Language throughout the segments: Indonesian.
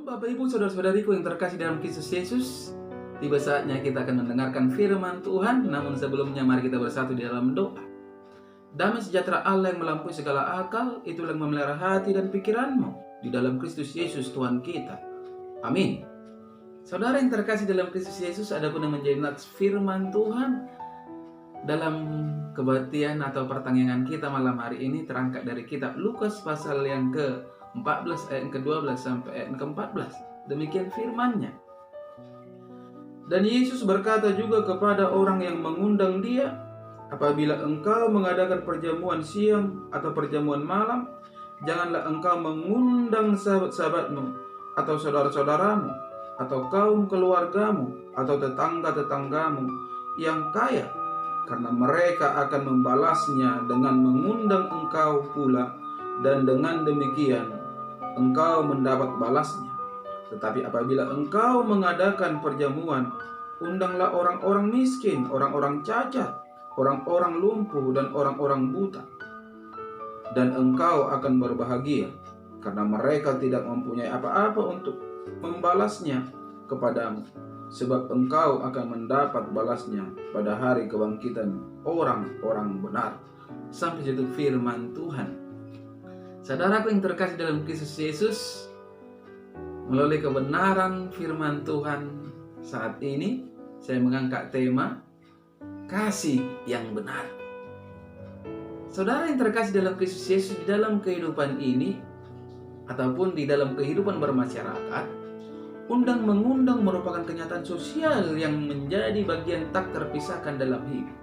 Bapak Ibu Saudara-saudariku yang terkasih dalam Kristus Yesus, tiba saatnya kita akan mendengarkan firman Tuhan. Namun sebelumnya mari kita bersatu di dalam doa. Damai sejahtera Allah yang melampaui segala akal, itulah yang memelihara hati dan pikiranmu di dalam Kristus Yesus Tuhan kita. Amin. Saudara yang terkasih dalam Kristus Yesus, adapun yang menjadi nats firman Tuhan dalam kebaktian atau pertanyaan kita malam hari ini terangkat dari kitab Lukas pasal yang ke-14 ayat ke-12 sampai ayat ke-14. Demikian firman-Nya. Dan Yesus berkata juga kepada orang yang mengundang Dia, apabila engkau mengadakan perjamuan siang atau perjamuan malam, janganlah engkau mengundang sahabat-sahabatmu atau saudara-saudaramu atau kaum keluargamu atau tetangga-tetanggamu yang kaya, karena mereka akan membalasnya dengan mengundang engkau pula, dan dengan demikian engkau mendapat balasnya. Tetapi apabila engkau mengadakan perjamuan, undanglah orang-orang miskin, orang-orang cacat, orang-orang lumpuh, dan orang-orang buta. Dan engkau akan berbahagia, karena mereka tidak mempunyai apa-apa untuk membalasnya kepadamu, sebab engkau akan mendapat balasnya pada hari kebangkitan orang-orang benar. Sampai situ firman Tuhan. Saudaraku yang terkasih dalam Kristus Yesus, melalui kebenaran firman Tuhan saat ini, saya mengangkat tema kasih yang benar. Saudara yang terkasih dalam Kristus Yesus, di dalam kehidupan ini ataupun di dalam kehidupan bermasyarakat, undang-mengundang merupakan kenyataan sosial yang menjadi bagian tak terpisahkan dalam hidup.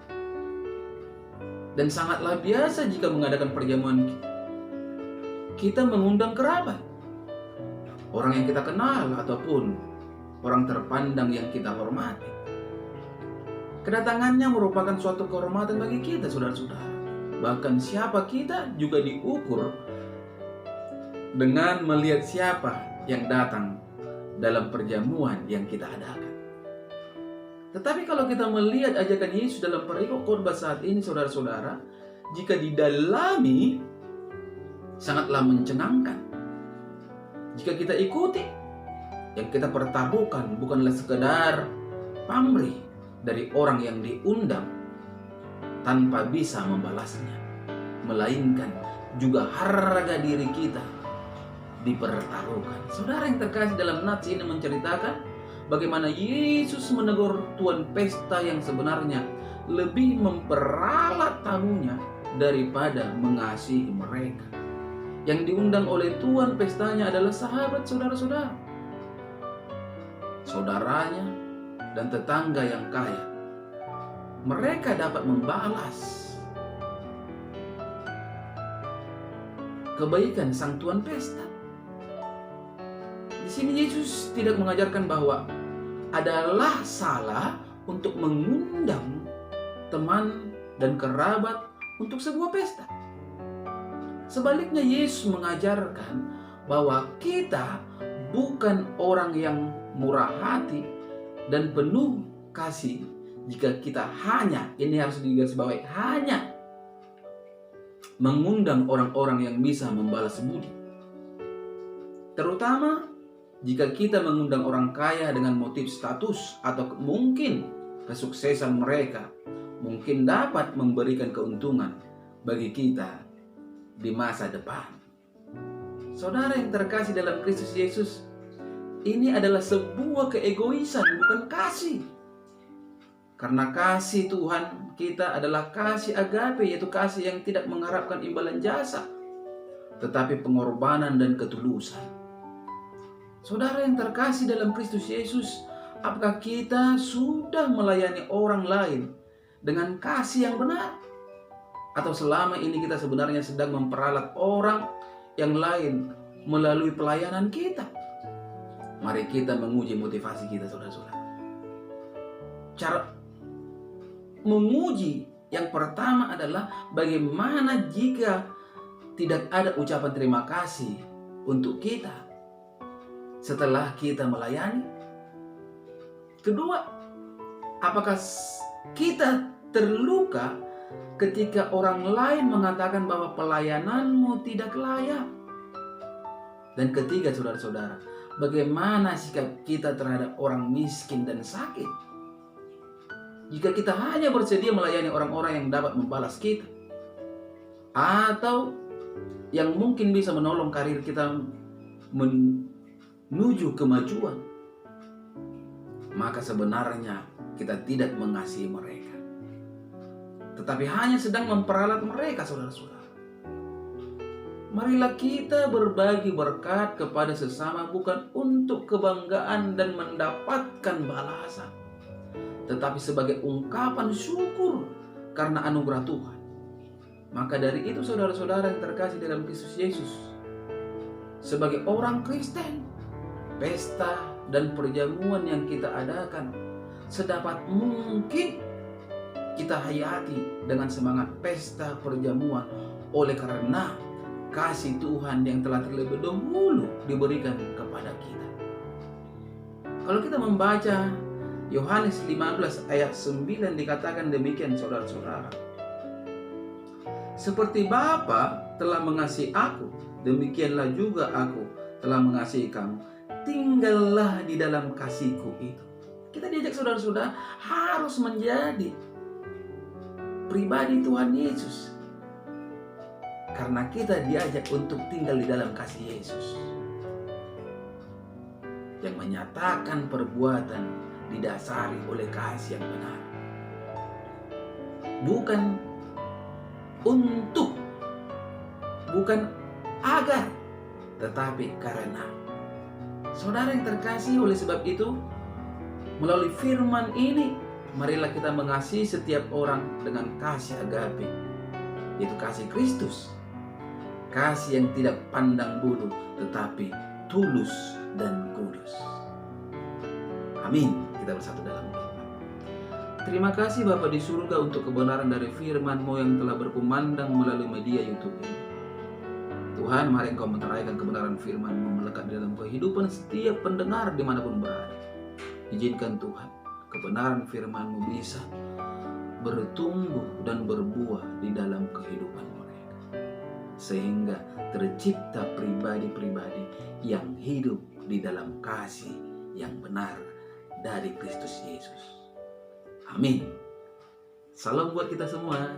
Dan sangatlah biasa jika mengadakan perjamuan kita mengundang kerabat, orang yang kita kenal ataupun orang terpandang yang kita hormati. Kedatangannya merupakan suatu kehormatan bagi kita, saudara-saudara. Bahkan siapa kita juga diukur dengan melihat siapa yang datang dalam perjamuan yang kita adakan. Tetapi kalau kita melihat ajakan Yesus dalam perikop khotbah saat ini, saudara-saudara, jika didalami, sangatlah mencengangkan. Jika kita ikuti, yang kita pertaruhkan bukanlah sekedar pamrih dari orang yang diundang tanpa bisa membalasnya, melainkan juga harga diri kita dipertaruhkan. Saudara yang terkasih, dalam nats ini menceritakan bagaimana Yesus menegur tuan pesta yang sebenarnya lebih memperalat tamunya daripada mengasihi mereka. Yang diundang oleh tuan pestanya adalah sahabat saudara-saudara, saudaranya dan tetangga yang kaya. Mereka dapat membalas kebaikan sang tuan pesta. Di sini Yesus tidak mengajarkan bahwa adalah salah untuk mengundang teman dan kerabat untuk sebuah pesta. Sebaliknya Yesus mengajarkan bahwa kita bukan orang yang murah hati dan penuh kasih jika kita hanya, ini harus digarisbawahi, hanya mengundang orang-orang yang bisa membalas budi. Terutama jika kita mengundang orang kaya dengan motif status atau mungkin kesuksesan mereka mungkin dapat memberikan keuntungan bagi kita di masa depan. Saudara yang terkasih dalam Kristus Yesus, ini adalah sebuah keegoisan, bukan kasih. Karena kasih Tuhan kita adalah kasih agape, yaitu kasih yang tidak mengharapkan imbalan jasa, tetapi pengorbanan dan ketulusan. Saudara yang terkasih dalam Kristus Yesus, apakah kita sudah melayani orang lain dengan kasih yang benar? Atau selama ini kita sebenarnya sedang memperalat orang yang lain melalui pelayanan kita? Mari kita menguji motivasi kita, saudara-saudara. Cara menguji yang pertama adalah bagaimana jika tidak ada ucapan terima kasih untuk kita setelah kita melayani. Kedua, apakah kita terluka ketika orang lain mengatakan bahwa pelayananmu tidak layak? Dan ketiga, saudara-saudara, bagaimana sikap kita terhadap orang miskin dan sakit? Jika kita hanya bersedia melayani orang-orang yang dapat membalas kita, atau yang mungkin bisa menolong karir kita menuju kemajuan, maka sebenarnya kita tidak mengasihi mereka, tetapi hanya sedang memperalat mereka, saudara-saudara. Marilah kita berbagi berkat kepada sesama bukan untuk kebanggaan dan mendapatkan balasan, tetapi sebagai ungkapan syukur karena anugerah Tuhan. Maka dari itu saudara-saudara yang terkasih dalam Kristus Yesus, sebagai orang Kristen, pesta dan perjamuan yang kita adakan sedapat mungkin kita hayati dengan semangat pesta perjamuan, oleh karena kasih Tuhan yang telah terlebih dahulu diberikan kepada kita. Kalau kita membaca Yohanes 15 ayat 9 dikatakan demikian, saudara-saudara. Seperti Bapa telah mengasihi aku, demikianlah juga aku telah mengasihi kamu. Tinggallah di dalam kasihku itu. Kita diajak saudara-saudara harus menjadi pribadi Tuhan Yesus, karena kita diajak untuk tinggal di dalam kasih Yesus yang menyatakan perbuatan didasari oleh kasih yang benar, bukan untuk, bukan agar, tetapi karena. Saudara yang terkasih, oleh sebab itu melalui firman ini marilah kita mengasihi setiap orang dengan kasih agape, yaitu kasih Kristus. Kasih yang tidak pandang bulu, tetapi tulus dan kudus. Amin. Kita bersatu dalam doa. Terima kasih Bapa di surga untuk kebenaran dari firman-Mu yang telah berkumandang melalui media YouTube ini. Tuhan, mari Engkau meneraikan kebenaran firman-Mu melekat di dalam kehidupan setiap pendengar dimanapun berada. Izinkan Tuhan, kebenaran firman-Mu bisa bertumbuh dan berbuah di dalam kehidupan mereka, sehingga tercipta pribadi-pribadi yang hidup di dalam kasih yang benar dari Kristus Yesus. Amin. Salam buat kita semua.